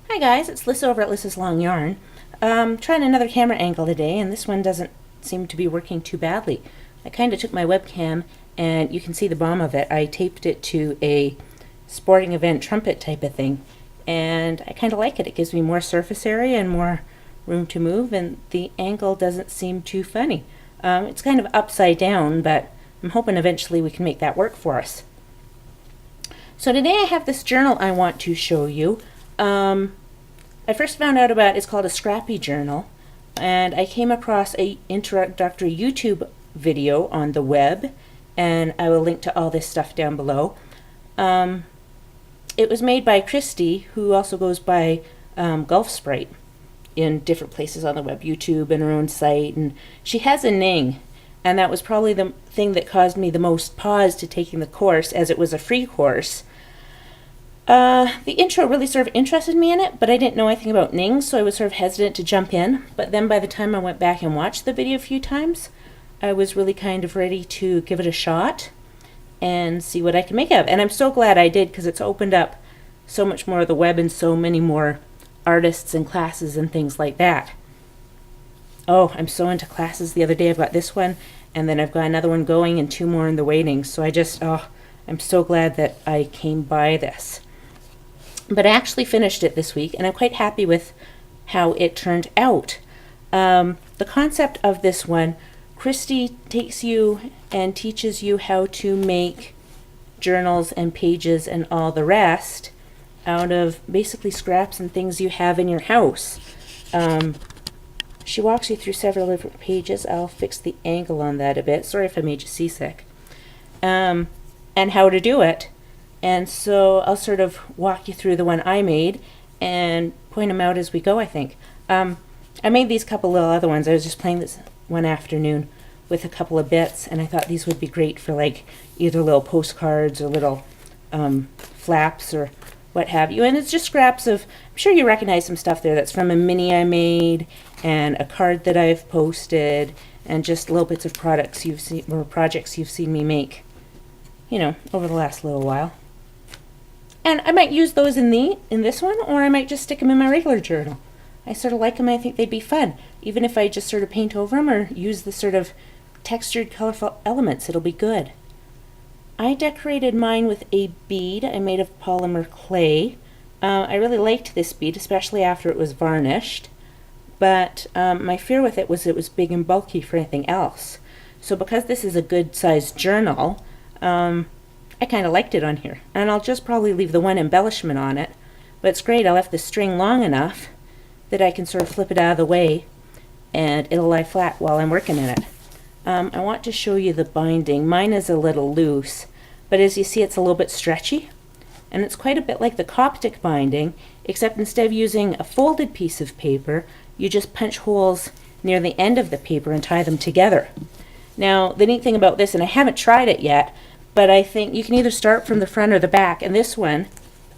Hi guys, it's Liz over at Liz's Long Yarn. Trying another camera angle today, and this one doesn't seem to be working too badly. I kind of took my webcam, and you can see the bottom of it. I taped it to a sporting event trumpet type of thing, and I kind of like it. It gives me more surface area and more room to move, and the angle doesn't seem too funny. It's kind of upside down, but I'm hoping eventually we can make that work for us. So today I have this journal I want to show you. I first found out about it's called a scrappy journal, and I came across a introductory YouTube video on the web, and I will link to all this stuff down below. It was made by Christy, who also goes by Gulf Sprite in different places on the web, YouTube and her own site, and she has a Ning, and that was probably the thing that caused me the most pause to taking the course, as it was a free course. The intro really sort of interested me in it, but I didn't know anything about Ning, so I was sort of hesitant to jump in. But then by the time I went back and watched the video a few times, I was really kind of ready to give it a shot and see what I can make of it. And I'm so glad I did, because it's opened up so much more of the web and so many more artists and classes and things like that. Oh, I'm so into classes. The other day I've got this one, and then I've got another one going and 2 more in the waiting. So I'm so glad that I came by this. But I actually finished it this week, and I'm quite happy with how it turned out. The concept of this one, Christy takes you and teaches you how to make journals and pages and all the rest out of basically scraps and things you have in your house. She walks you through several different pages. I'll fix the angle on that a bit. Sorry if I made you seasick. And how to do it. And so I'll sort of walk you through the one I made and point them out as we go, I think. I made these couple little other ones. I was just playing this one afternoon with a couple of bits, and I thought these would be great for like either little postcards or little flaps or what have you. And it's just scraps of, I'm sure you recognize some stuff there that's from a mini I made and a card that I've posted and just little bits of products you've seen or projects you've seen me make, you know, over the last little while. And I might use those in this one, or I might just stick them in my regular journal. I sort of like them. I think they'd be fun. Even if I just sort of paint over them or use the sort of textured, colorful elements, it'll be good. I decorated mine with a bead I made of polymer clay. I really liked this bead, especially after it was varnished. But my fear with it was big and bulky for anything else. So because this is a good-sized journal, I kind of liked it on here, and I'll just probably leave the one embellishment on it, but it's great. I left the string long enough that I can sort of flip it out of the way and it'll lie flat while I'm working in it. I want to show you the binding. Mine is a little loose, but as you see it's a little bit stretchy, and it's quite a bit like the Coptic binding, except instead of using a folded piece of paper, you just punch holes near the end of the paper and tie them together. Now the neat thing about this, and I haven't tried it yet, but I think you can either start from the front or the back. And this one,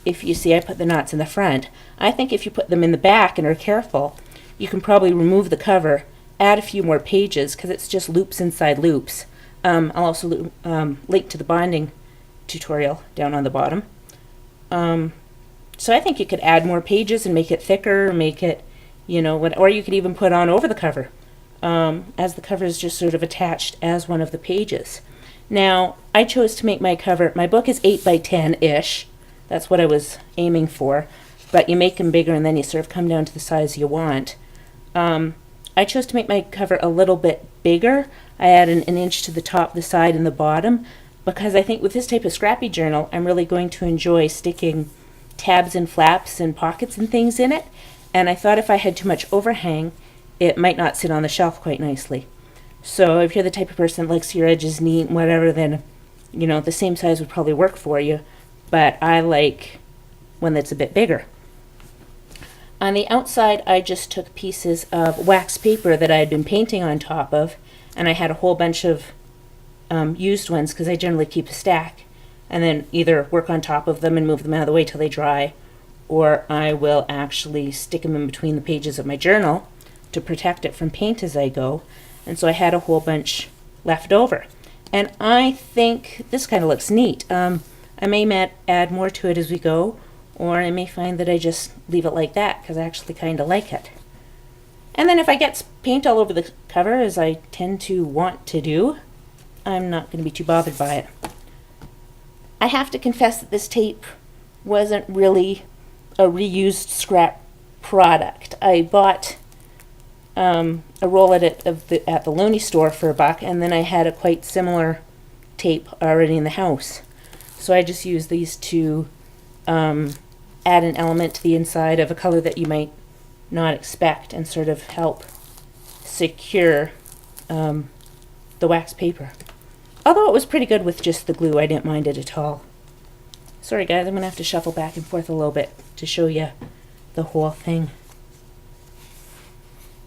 if you see I put the knots in the front, I think if you put them in the back and are careful, you can probably remove the cover, add a few more pages, because it's just loops inside loops. I'll also link to the binding tutorial down on the bottom. So I think you could add more pages and make it thicker, make it, you know, or you could even put on over the cover, as the cover is just sort of attached as one of the pages. Now, I chose to make my cover, my book is 8 by 10-ish, that's what I was aiming for, but you make them bigger and then you sort of come down to the size you want. I chose to make my cover a little bit bigger. I added an inch to the top, the side, and the bottom, because I think with this type of scrappy journal, I'm really going to enjoy sticking tabs and flaps and pockets and things in it, and I thought if I had too much overhang, it might not sit on the shelf quite nicely. So if you're the type of person that likes your edges neat and whatever, then, you know, the same size would probably work for you. But I like one that's a bit bigger. On the outside, I just took pieces of wax paper that I had been painting on top of, and I had a whole bunch of used ones, because I generally keep a stack, and then either work on top of them and move them out of the way till they dry, or I will actually stick them in between the pages of my journal to protect it from paint as I go. And so I had a whole bunch left over. And I think this kind of looks neat. I may add more to it as we go, or I may find that I just leave it like that because I actually kind of like it. And then if I get paint all over the cover, as I tend to want to do, I'm not going to be too bothered by it. I have to confess that this tape wasn't really a reused scrap product. I bought a roll at the Looney store for $1, and then I had a quite similar tape already in the house. So I just used these to add an element to the inside of a color that you might not expect and sort of help secure the wax paper. Although it was pretty good with just the glue, I didn't mind it at all. Sorry guys, I'm going to have to shuffle back and forth a little bit to show you the whole thing.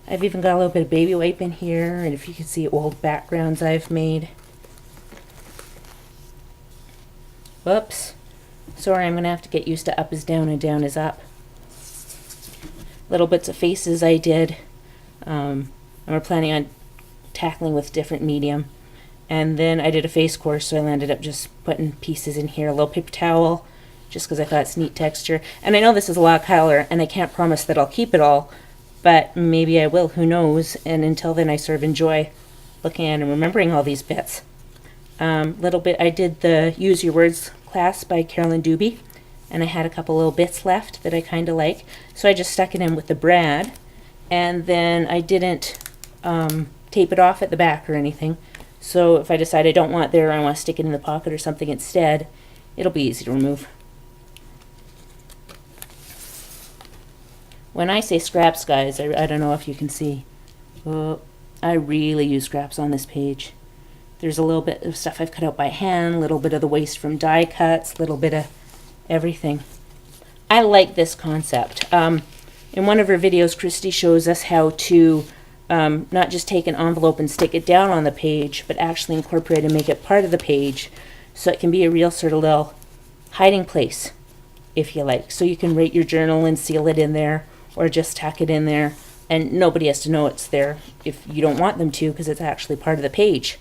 I've even got a little bit of baby wipe in here, and if you can see old backgrounds I've made. Whoops. Sorry, I'm going to have to get used to up is down and down is up. Little bits of faces I did. And we're planning on tackling with different medium. And then I did a face course, so I ended up just putting pieces in here. A little paper towel, just because I thought it's neat texture. And I know this is a lot of color, and I can't promise that I'll keep it all, but maybe I will, who knows. And until then, I sort of enjoy looking at and remembering all these bits. Little bit, I did the Use Your Words class by Carolyn Doobie, and I had a couple little bits left that I kind of like, so I just stuck it in with the brad, and then I didn't tape it off at the back or anything. So if I decide I don't want it there, I want to stick it in the pocket or something instead, it'll be easy to remove. When I say scraps, guys, I don't know if you can see. I really use scraps on this page. There's a little bit of stuff I've cut out by hand, a little bit of the waste from die cuts, a little bit of everything. I like this concept. In one of her videos, Christy shows us how to not just take an envelope and stick it down on the page, but actually incorporate and make it part of the page, so it can be a real sort of little hiding place, if you like. So you can rate your journal and seal it in there, or just tack it in there, and nobody has to know it's there if you don't want them to, because it's actually part of the page.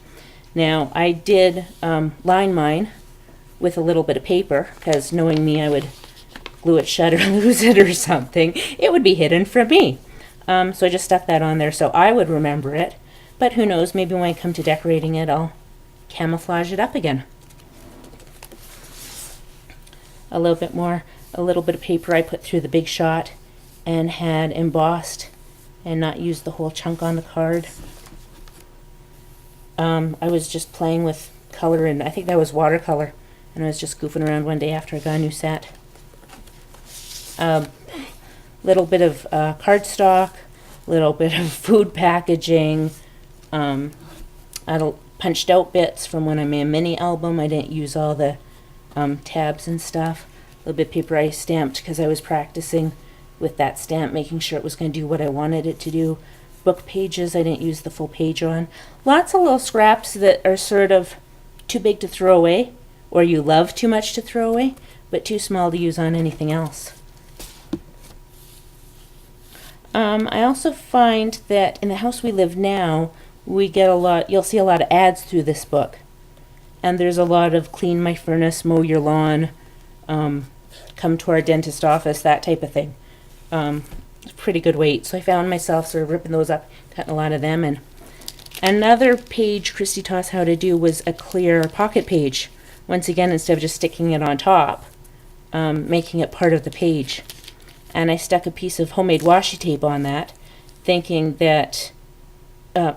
Now, I did line mine with a little bit of paper, because knowing me, I would glue it shut or lose it or something. It would be hidden from me. So I just stuck that on there so I would remember it. But who knows, maybe when I come to decorating it, I'll camouflage it up again. A little bit more, a little bit of paper I put through the Big Shot and had embossed and not used the whole chunk on the card. I was just playing with color, and I think that was watercolor, and I was just goofing around one day after I got a new set. Little bit of cardstock, little bit of food packaging. I punched out bits from when I made a mini album. I didn't use all the tabs and stuff. A little bit of paper I stamped because I was practicing with that stamp, making sure it was going to do what I wanted it to do. Book pages I didn't use the full page on. Lots of little scraps that are sort of too big to throw away, or you love too much to throw away, but too small to use on anything else. I also find that in the house we live now, we get a lot, you'll see a lot of ads through this book. And there's a lot of clean my furnace, mow your lawn, come to our dentist office, that type of thing. Pretty good weight. So I found myself sort of ripping those up, cutting a lot of them. And another page Christy taught us how to do was a clear pocket page. Once again, instead of just sticking it on top, making it part of the page. And I stuck a piece of homemade washi tape on that, thinking that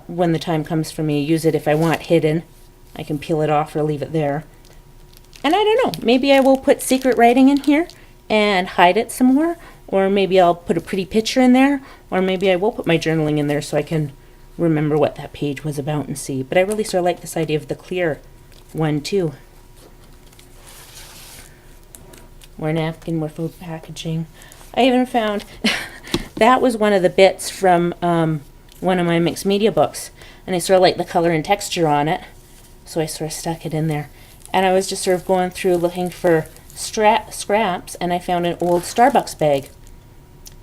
when the time comes for me to use it, if I want hidden, I can peel it off or leave it there. And I don't know, maybe I will put secret writing in here and hide it some more, or maybe I'll put a pretty picture in there, or maybe I will put my journaling in there so I can remember what that page was about and see. But I really sort of like this idea of the clear one too. More napkin, more food packaging. I even found that was one of the bits from one of my mixed media books, and I sort of like the color and texture on it, so I sort of stuck it in there. And I was just sort of going through looking for scraps, and I found an old Starbucks bag.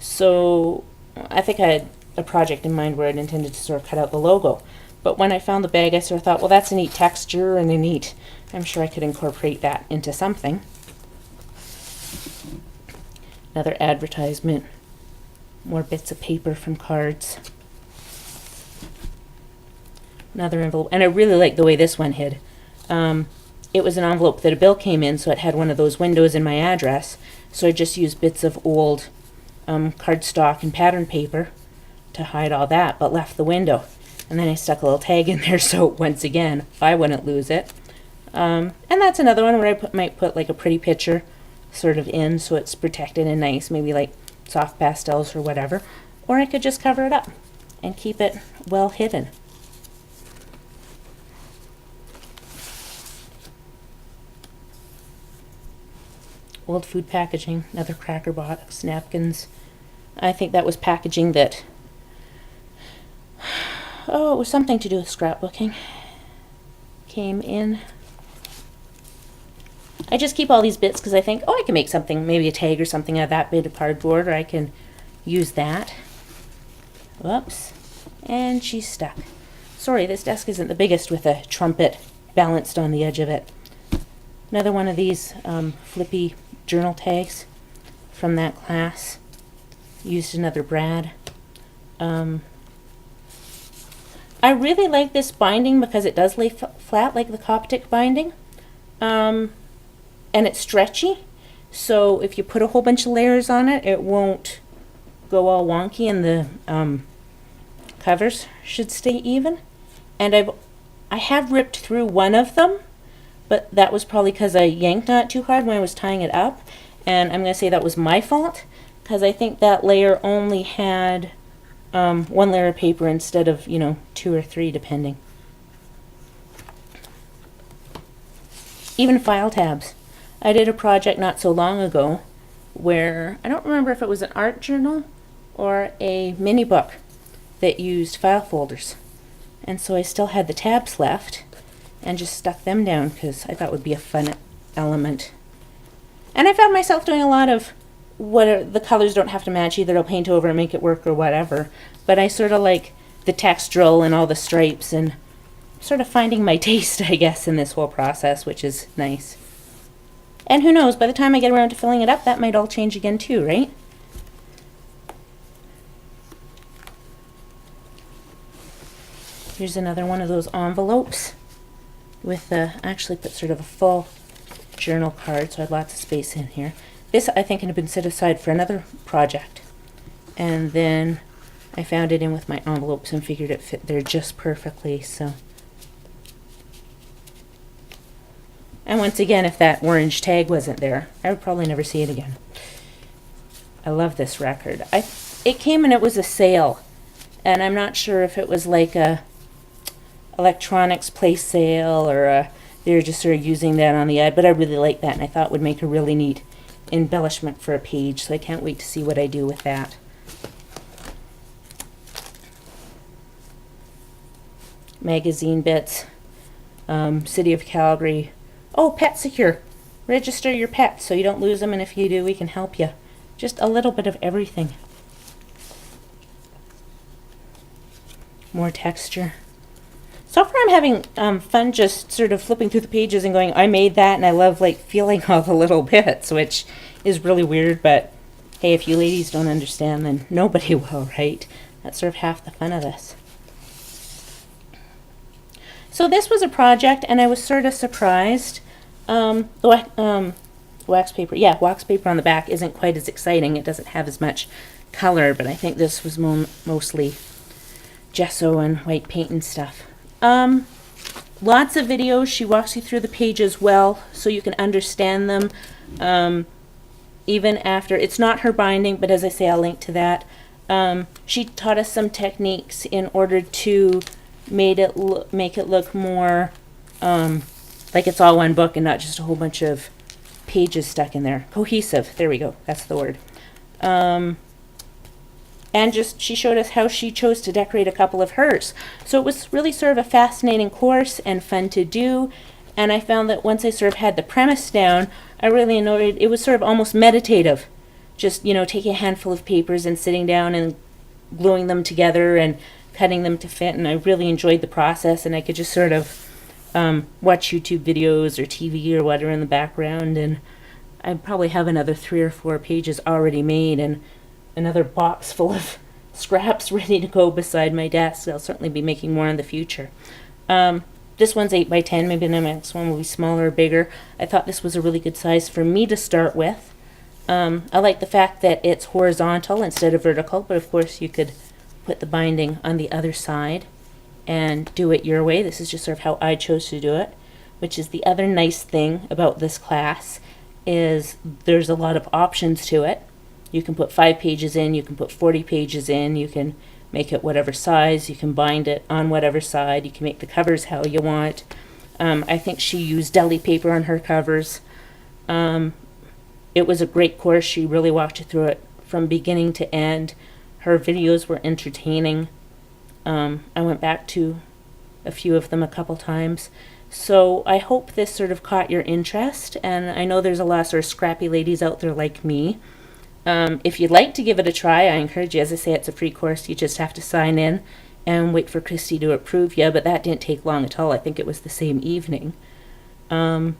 So I think I had a project in mind where I'd intended to sort of cut out the logo. But when I found the bag, I sort of thought, well, that's a neat texture and I'm sure I could incorporate that into something. Another advertisement. More bits of paper from cards. Another envelope. And I really like the way this one hid. It was an envelope that a bill came in, so it had one of those windows in my address. So I just used bits of old cardstock and pattern paper to hide all that, but left the window. And then I stuck a little tag in there so once again I wouldn't lose it. And that's another one where I might put like a pretty picture sort of in so it's protected and nice, maybe like soft pastels or whatever. Or I could just cover it up and keep it well hidden. Old food packaging, another cracker box, napkins. I think that was packaging that, it was something to do with scrapbooking. Came in. I just keep all these bits because I think, I can make something, maybe a tag or something out of that bit of cardboard, or I can use that. Whoops. And she's stuck. Sorry, this desk isn't the biggest with a trumpet balanced on the edge of it. Another one of these flippy journal tags from that class. Used another brad. I really like this binding because it does lay flat like the Coptic binding. And it's stretchy, so if you put a whole bunch of layers on it, it won't go all wonky, and the covers should stay even. And I have ripped through one of them, but that was probably because I yanked on it too hard when I was tying it up, and I'm going to say that was my fault, because I think that layer only had one layer of paper instead of, 2 or 3 depending. Even file tabs. I did a project not so long ago where, I don't remember if it was an art journal or a mini book that used file folders. And so I still had the tabs left and just stuck them down because I thought it would be a fun element. And I found myself doing a lot of the colors don't have to match, either I'll paint over and make it work or whatever. But I sort of like the textural and all the stripes and sort of finding my taste, I guess, in this whole process, which is nice. And who knows, by the time I get around to filling it up, that might all change again too, right? Here's another one of those envelopes with actually put sort of a full journal card, so I had lots of space in here. This, I think, had been set aside for another project. And then I found it in with my envelopes and figured it fit there just perfectly, so. And once again, if that orange tag wasn't there, I would probably never see it again. I love this record. It came and it was a sale, and I'm not sure if it was like a electronics place sale or they were just sort of using that on the ad, but I really like that, and I thought it would make a really neat embellishment for a page, so I can't wait to see what I do with that. Magazine bits, City of Calgary. Oh, Pet Secure. Register your pets so you don't lose them, and if you do, we can help you. Just a little bit of everything. More texture. So far I'm having fun just sort of flipping through the pages and going, I made that, and I love like feeling all the little bits, which is really weird, but hey, if you ladies don't understand, then nobody will, right? That's sort of half the fun of this. So this was a project, and I was sort of surprised. The wax paper, wax paper on the back isn't quite as exciting. It doesn't have as much color, but I think this was mostly gesso and white paint and stuff. Lots of videos. She walks you through the pages well, so you can understand them. Even after, it's not her binding, but as I say, I'll link to that. She taught us some techniques in order to make it look more like it's all one book and not just a whole bunch of pages stuck in there. Cohesive. There we go. That's the word. And she showed us how she chose to decorate a couple of hers. So it was really sort of a fascinating course and fun to do. And I found that once I sort of had the premise down, I really enjoyed it. It was sort of almost meditative. Just, taking a handful of papers and sitting down and gluing them together and cutting them to fit. And I really enjoyed the process. And I could just sort of watch YouTube videos or TV or whatever in the background and I probably have another 3 or 4 pages already made and another box full of scraps ready to go beside my desk. I'll certainly be making more in the future. This one's 8 by 10. Maybe the next one will be smaller or bigger. I thought this was a really good size for me to start with. I like the fact that it's horizontal instead of vertical, but of course you could put the binding on the other side and do it your way. This is just sort of how I chose to do it, which is the other nice thing about this class is there's a lot of options to it. You can put 5 pages in, you can put 40 pages in, you can make it whatever size, you can bind it on whatever side, you can make the covers how you want. I think she used deli paper on her covers. It was a great course. She really walked you through it from beginning to end. Her videos were entertaining. I went back to a few of them a couple times. So I hope this sort of caught your interest, and I know there's a lot of sort of scrappy ladies out there like me. If you'd like to give it a try, I encourage you. As I say, it's a free course. You just have to sign in and wait for Christy to approve you, but that didn't take long at all. I think it was the same evening. And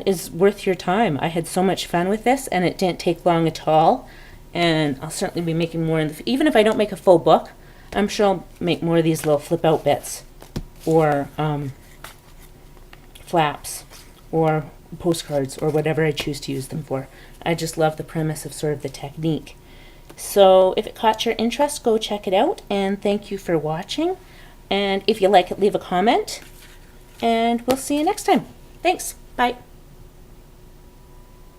is worth your time. I had so much fun with this, and it didn't take long at all. And I'll certainly be making more in the even if I don't make a full book, I'm sure I'll make more of these little flip out bits or flaps or postcards or whatever I choose to use them for. I just love the premise of sort of the technique. So if it caught your interest, go check it out, and thank you for watching. And if you like it, leave a comment, and we'll see you next time. Thanks. Bye.